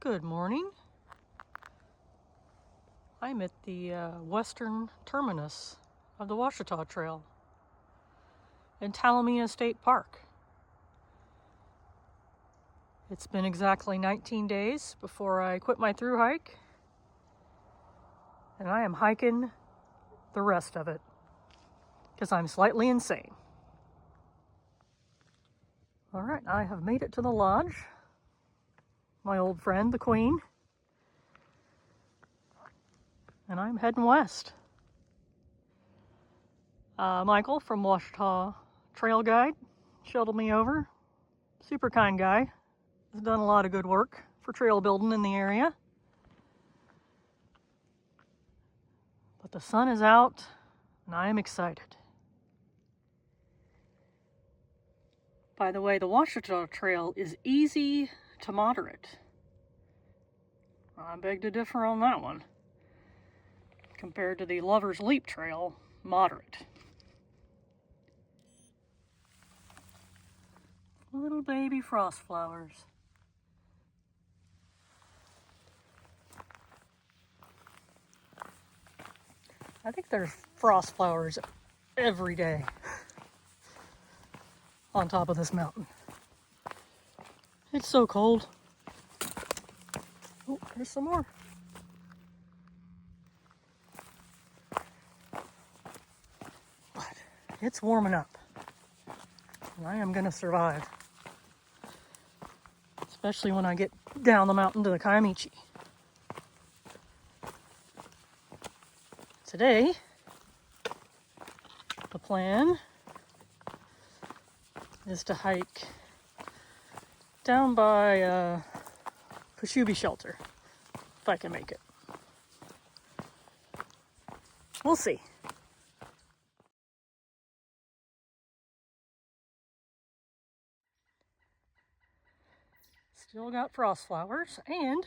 Good morning. I'm at the western terminus of the Ouachita Trail in Talimena State Park. It's been exactly 19 days before I quit my thru hike, and I am hiking the rest of it because I'm slightly insane. All right, I have made it to the lodge. My old friend, the Queen, and I'm heading west. Michael from Ouachita Trail Guide shuttled me over. Super kind guy. Has done a lot of good work for trail building in the area. But the sun is out and I am excited. By the way, the Ouachita Trail is easy to moderate. I beg to differ on that one. Compared to the Lover's Leap Trail, moderate. Little baby frost flowers. I think there's frost flowers every day on top of this mountain. It's so cold. Oh, there's some more. But it's warming up. And I am going to survive. Especially when I get down the mountain to the Kiamichi. Today, the plan is to hike down by Kashubi Shelter, if I can make it. We'll see. Still got frost flowers and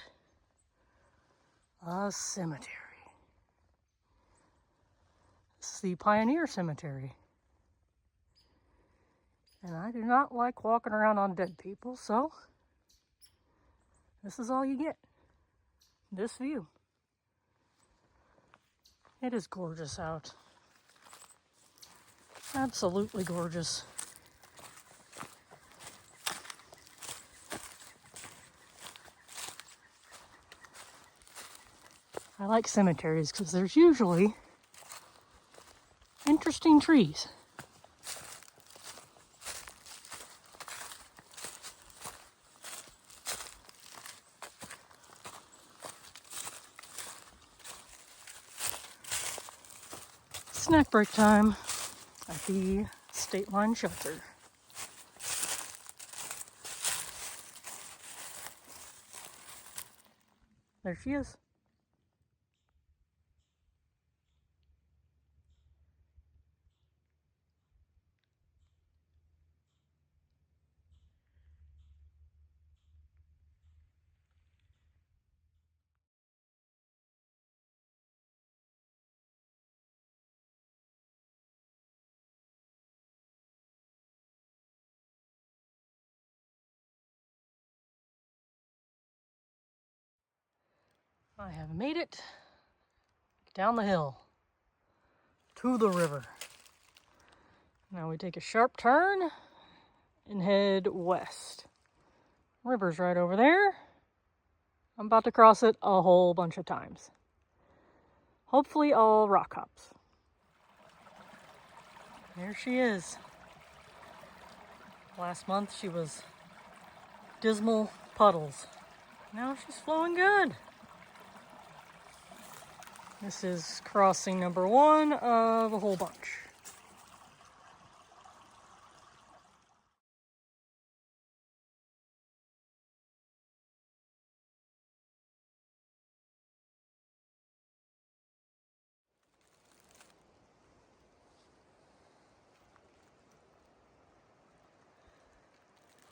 a cemetery. This is the Pioneer Cemetery. And I do not like walking around on dead people, so this is all you get. This view. It is gorgeous out. Absolutely gorgeous. I like cemeteries because there's usually interesting trees. Snack break time at the State Line Shelter. There she is. I have made it down the hill to the river. Now we take a sharp turn and head west. River's right over there. I'm about to cross it a whole bunch of times. Hopefully all rock hops. There she is. Last month she was dismal puddles. Now she's flowing good. This is crossing number 1 of a whole bunch.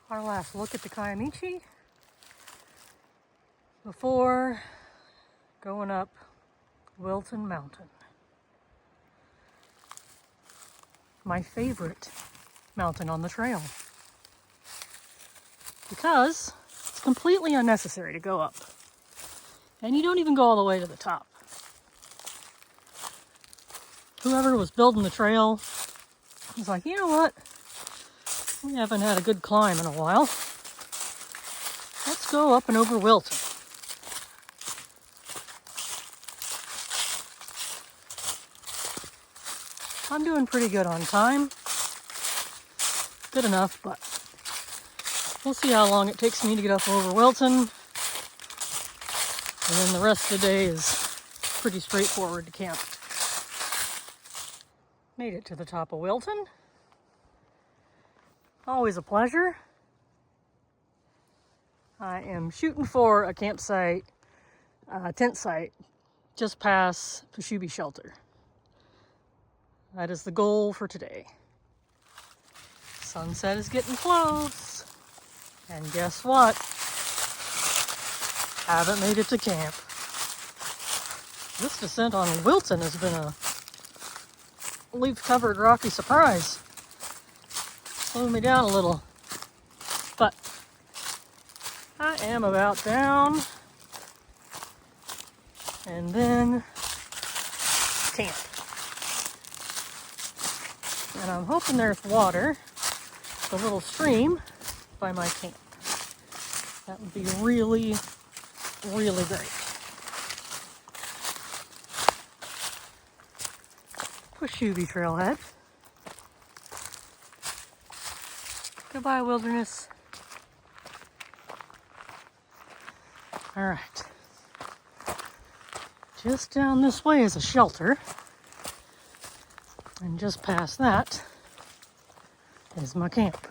Our last look at the Kiamichi before going up Wilton Mountain. My favorite mountain on the trail. Because it's completely unnecessary to go up. And you don't even go all the way to the top. Whoever was building the trail was like, you know what? We haven't had a good climb in a while. Let's go up and over Wilton. I'm doing pretty good on time. Good enough, but we'll see how long it takes me to get up over Wilton. And then the rest of the day is pretty straightforward to camp. Made it to the top of Wilton. Always a pleasure. I am shooting for a campsite, tent site, just past Pashubi Shelter. That is the goal for today. Sunset is getting close. And guess what? Haven't made it to camp. This descent on Wilton has been a leaf-covered rocky surprise. Slowed me down a little. But I am about down. And then camp. And I'm hoping there's water, the little stream by my camp. That would be really, really great. Pashubi trailhead. Goodbye, wilderness. All right. Just down this way is a shelter. And just past that is my camp.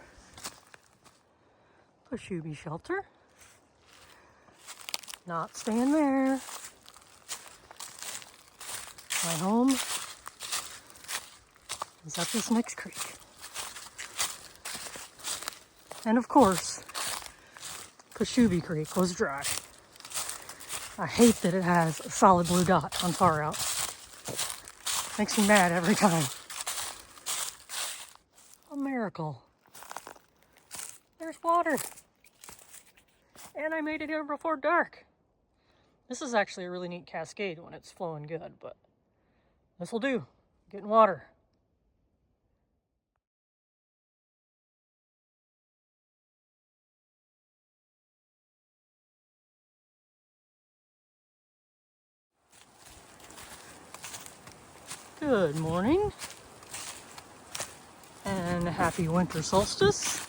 Pashubi shelter. Not staying there. My home is up this next creek. And of course, Pashubi Creek was dry. I hate that it has a solid blue dot on far out. Makes me mad every time. A miracle. There's water. And I made it here before dark. This is actually a really neat cascade when it's flowing good, but this will do. Getting water. Good morning. And happy winter solstice.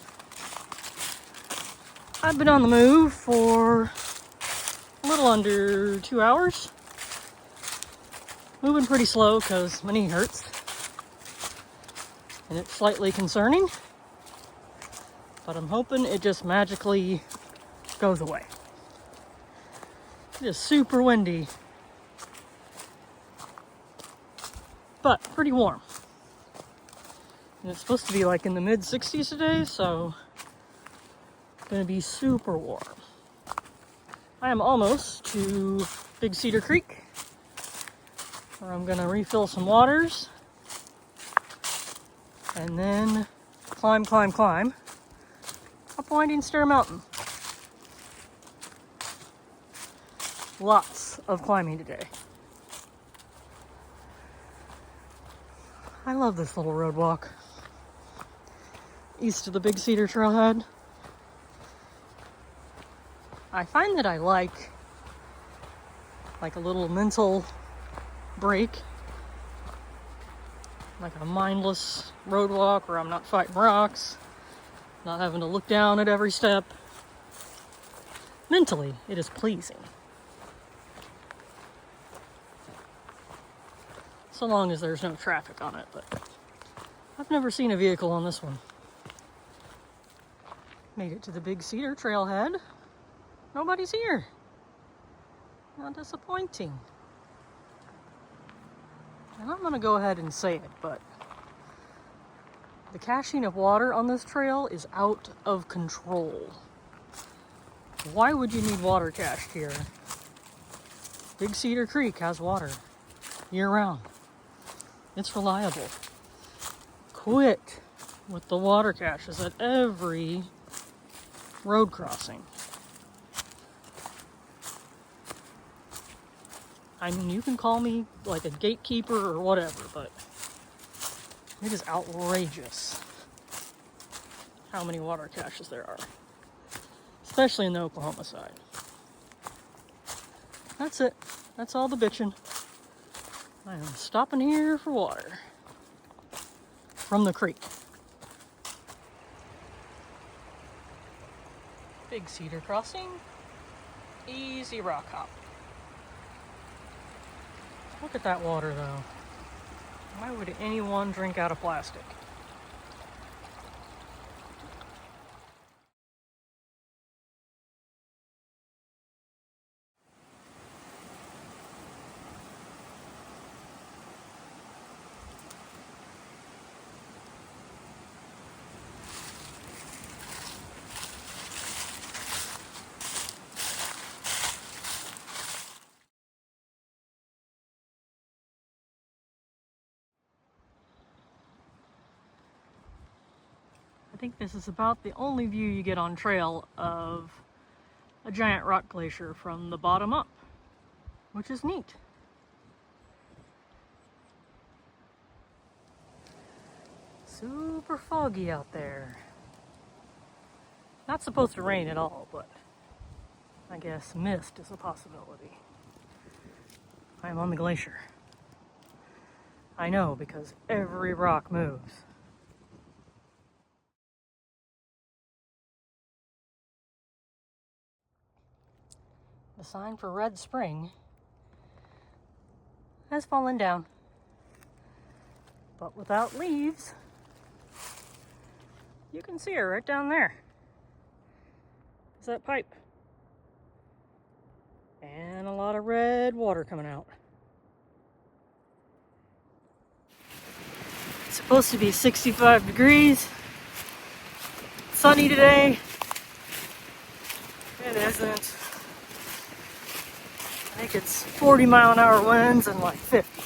I've been on the move for a little under 2 hours. Moving pretty slow because my knee hurts. And it's slightly concerning. But I'm hoping it just magically goes away. It is super windy. But pretty warm. And it's supposed to be like in the mid-60s today, so it's gonna be super warm. I am almost to Big Cedar Creek, where I'm gonna refill some waters and then climb up Winding Stair Mountain. Lots of climbing today. I love this little road walk east of the Big Cedar Trailhead. I find that I like a little mental break, like a mindless road walk where I'm not fighting rocks, not having to look down at every step. Mentally, it is pleasing. So long as there's no traffic on it, but I've never seen a vehicle on this one. Made it to the Big Cedar Trailhead. Nobody's here. How disappointing. And I'm gonna go ahead and say it, but the caching of water on this trail is out of control. Why would you need water cached here? Big Cedar Creek has water year-round. It's reliable. Quit with the water caches at every road crossing. I mean, you can call me like a gatekeeper or whatever, but it is outrageous how many water caches there are, especially in the Oklahoma side. That's it. That's all the bitching. I am stopping here for water from the creek. Big cedar crossing. Easy rock hop. Look at that water though. Why would anyone drink out of plastic? I think this is about the only view you get on trail of a giant rock glacier from the bottom up, which is neat. Super foggy out there. Not supposed to rain at all, but I guess mist is a possibility. I am on the glacier. I know because every rock moves. The sign for Red Spring has fallen down, but without leaves, you can see her right down there. Is that pipe? And a lot of red water coming out. It's supposed to be 65 degrees. Sunny today. It isn't. I think it's 40-mile-an-hour winds and like 50.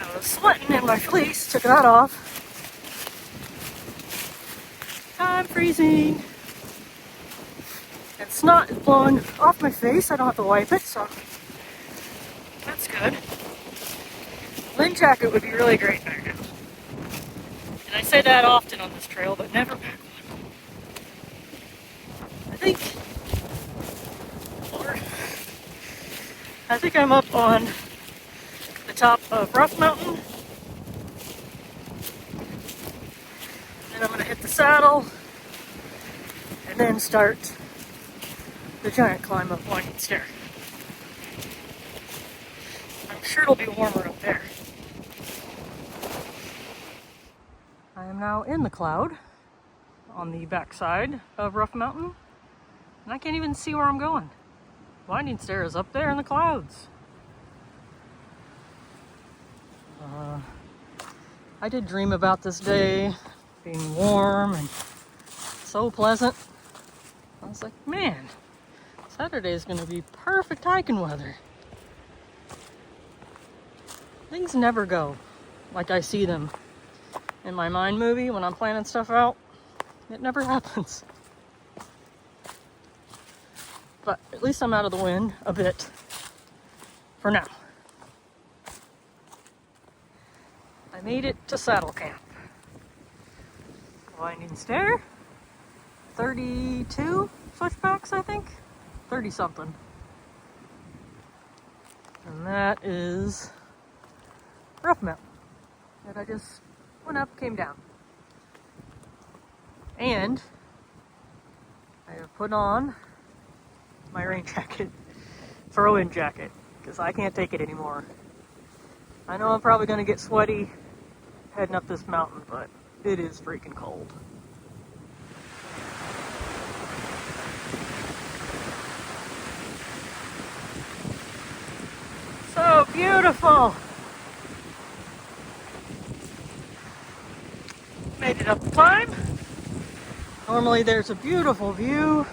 I was sweating in my fleece, took that off. I'm freezing. And snot is blowing off my face. I don't have to wipe it, so that's good. Wind jacket would be really great right now. And I say that often on this trail, but never pack one. I think I'm up on the top of Rough Mountain. And I'm going to hit the saddle and then start the giant climb up Winding Stair. I'm sure it'll be warmer up there. I am now in the cloud on the backside of Rough Mountain, and I can't even see where I'm going. Winding Stair is up there in the clouds. I did dream about this day being warm and so pleasant. I was like, man, Saturday is going to be perfect hiking weather. Things never go like I see them in my mind movie when I'm planning stuff out. It never happens. But at least I'm out of the wind a bit for now. I made it to saddle camp. Winding Stair, 32 switchbacks, I think, 30 something. And that is Rough Mountain that I just went up, came down. And I have put on my rain jacket for a wind jacket because I can't take it anymore. I know I'm probably going to get sweaty heading up this mountain, but it is freaking cold. So beautiful. Made it up the climb. Normally there's a beautiful view.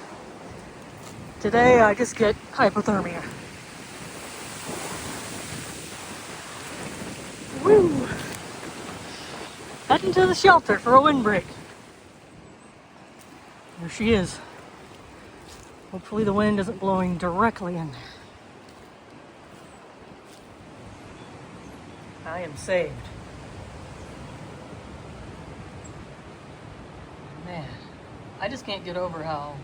Today I just get hypothermia. Woo! Heading to the shelter for a windbreak. There she is. Hopefully the wind isn't blowing directly in there. I am saved. Man, I just can't get over how,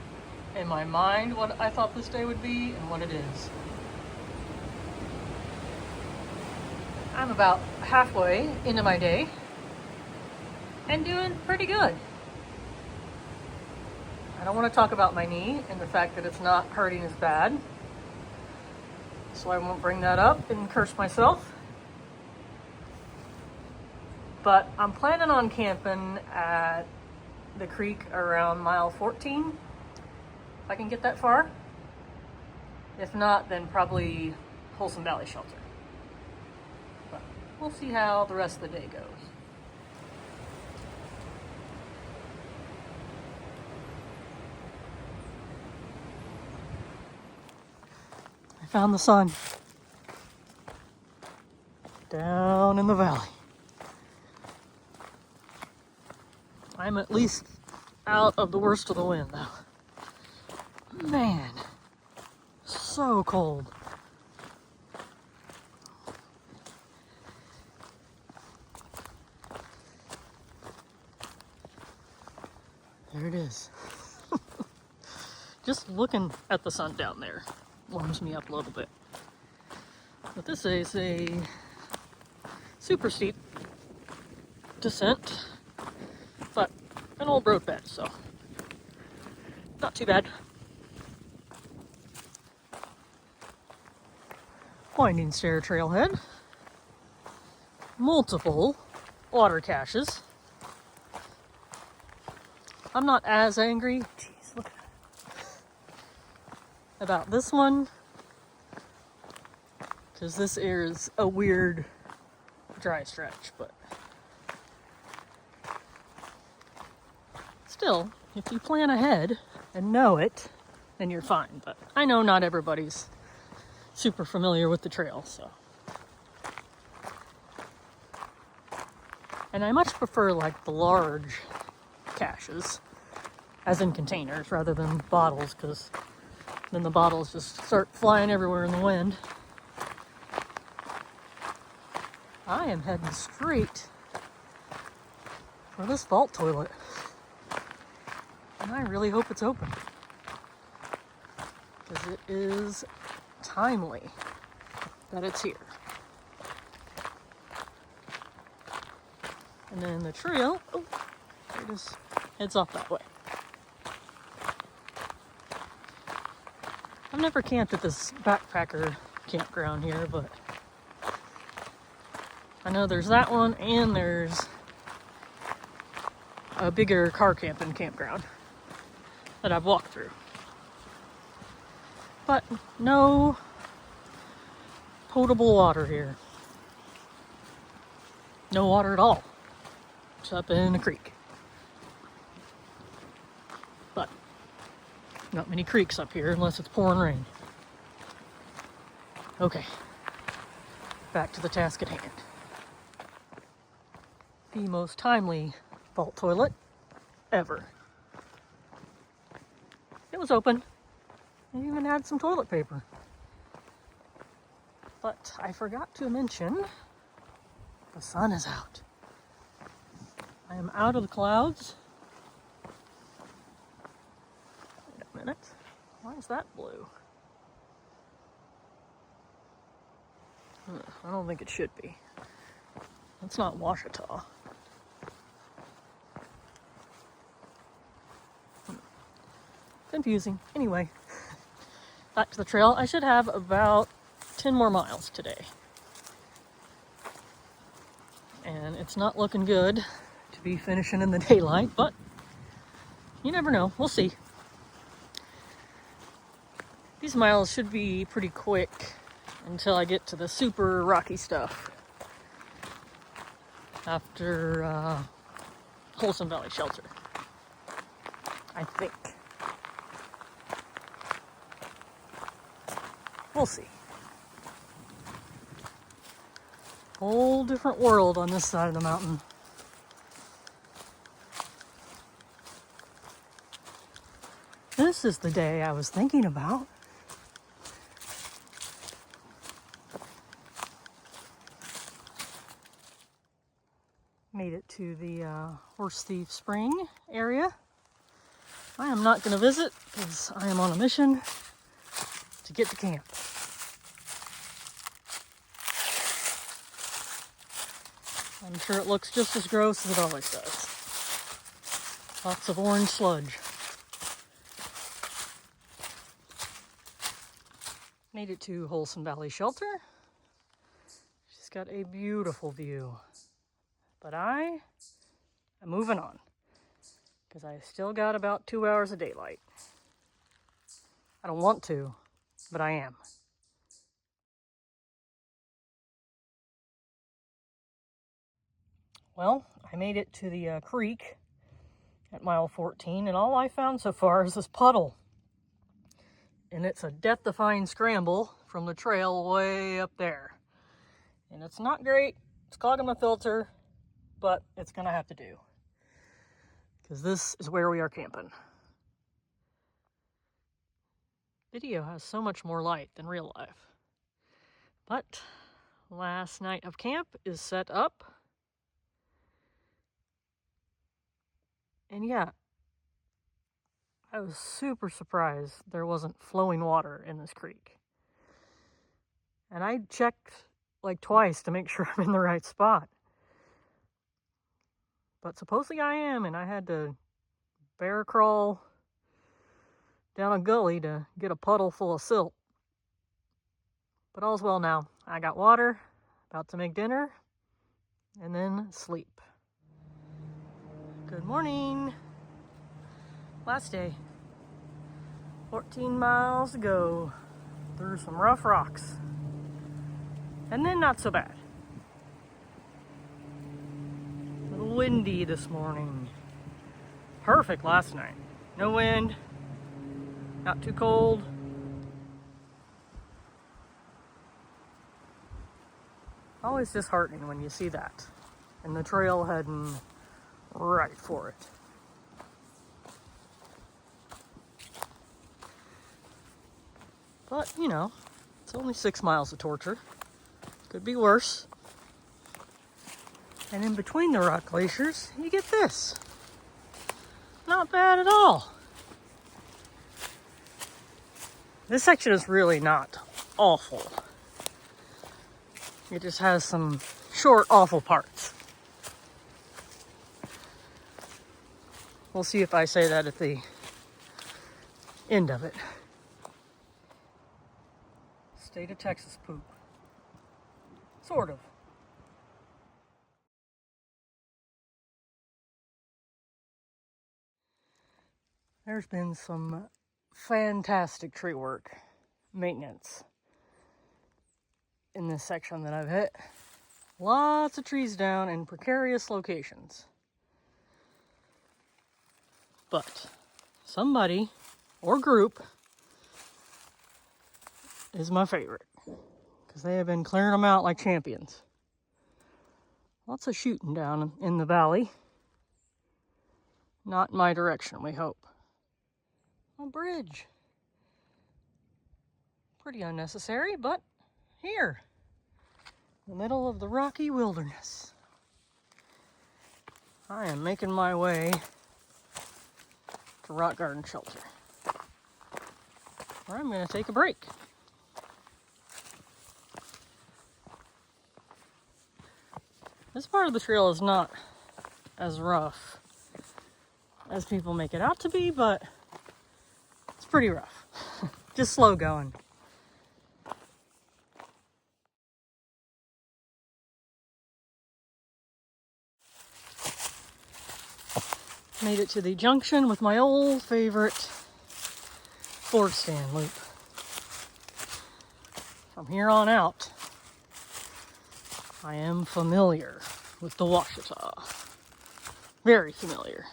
in my mind, what I thought this day would be and what it is. I'm about halfway into my day and doing pretty good. I don't want to talk about my knee and the fact that it's not hurting as bad, so I won't bring that up and curse myself. But I'm planning on camping at the creek around mile 14, if I can get that far. If not, then probably Wholesome Valley Shelter. But we'll see how the rest of the day goes. I found the sun down in the valley. I'm at least out of the worst of the wind though. Man, so cold. There it is. Just looking at the sun down there warms me up a little bit. But this is a super steep descent, but an old road bed, so not too bad. Winding stair trailhead. Multiple water caches. I'm not as angry. Jeez, look at that. About this one, because this is a weird dry stretch, but still, if you plan ahead and know it, then you're fine. But I know not everybody's super familiar with the trail, so. And I much prefer like the large caches, as in containers, rather than bottles, because then the bottles just start flying everywhere in the wind. I am heading straight for this vault toilet. And I really hope it's open, because it is timely that it's here. And then the trail, oh, it just heads off that way. I've never camped at this backpacker campground here, but I know there's that one, and there's a bigger car camping campground that I've walked through. But no potable water here. No water at all. It's up in a creek. But not many creeks up here unless it's pouring rain. Okay. Back to the task at hand. The most timely vault toilet ever. It was open. It even had some toilet paper. But I forgot to mention, the sun is out. I am out of the clouds. Wait a minute. Why is that blue? I don't think it should be. It's not Ouachita. Confusing. Anyway, back to the trail. I should have about 10 more miles today. And it's not looking good to be finishing in the daylight, but you never know. We'll see. These miles should be pretty quick until I get to the super rocky stuff after Wholesome Valley Shelter, I think. We'll see. Whole different world on this side of the mountain. This is the day I was thinking about. Made it to the Horse Thief Spring area. I am not going to visit because I am on a mission to get to camp. I'm sure it looks just as gross as it always does. Lots of orange sludge. Made it to Wholesome Valley Shelter. She's got a beautiful view. But I am moving on because I still got about 2 hours of daylight. I don't want to, but I am. Well, I made it to the creek at mile 14, and all I found so far is this puddle. And it's a death-defying scramble from the trail way up there. And it's not great. It's clogging my filter, but it's gonna have to do. Because this is where we are camping. Video has so much more light than real life. But last night of camp is set up. And yeah, I was super surprised there wasn't flowing water in this creek. And I checked like twice to make sure I'm in the right spot. But supposedly I am, and I had to bear crawl down a gully to get a puddle full of silt. But all's well now. I got water, about to make dinner, and then sleep. Good morning. Last day. 14 miles to go through some rough rocks. And then not so bad. A little windy this morning. Perfect last night. No wind, not too cold. Always disheartening when you see that. And the trail heading right for it. But, you know, it's only 6 miles of torture. Could be worse. And in between the rock glaciers, you get this. Not bad at all. This section is really not awful. It just has some short, awful parts. We'll see if I say that at the end of it. State of Texas poop. Sort of. There's been some fantastic tree work, maintenance in this section that I've hit. Lots of trees down in precarious locations. But somebody or group is my favorite because they have been clearing them out like champions. Lots of shooting down in the valley. Not in my direction, we hope. A bridge. Pretty unnecessary, but here. In the middle of the rocky wilderness. I am making my way to Rock Garden Shelter, where I'm going to take a break. This part of the trail is not as rough as people make it out to be, but it's pretty rough. Just slow going. Made it to the junction with my old favorite board stand loop. From here on out, I am familiar with the Ouachita. Very familiar.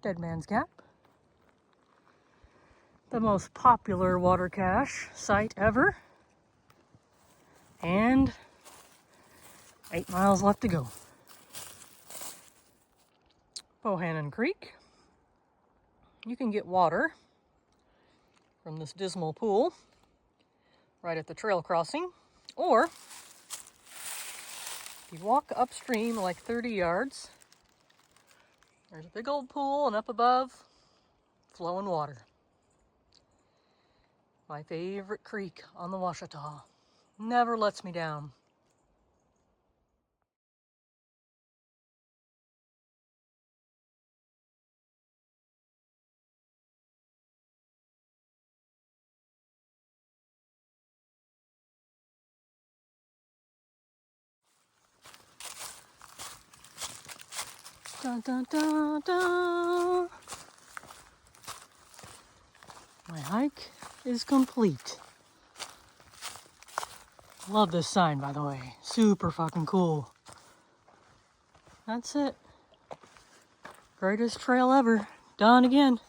Dead Man's Gap. The most popular water cache site ever. And 8 miles left to go. Bohannon Creek. You can get water from this dismal pool right at the trail crossing, or if you walk upstream like 30 yards, there's a big old pool, and up above, flowing water. My favorite creek on the Ouachita. Never lets me down. Dun, dun, dun, dun. My hike is complete. Love this sign, by the way. Super fucking cool. That's it. Greatest trail ever. Done again.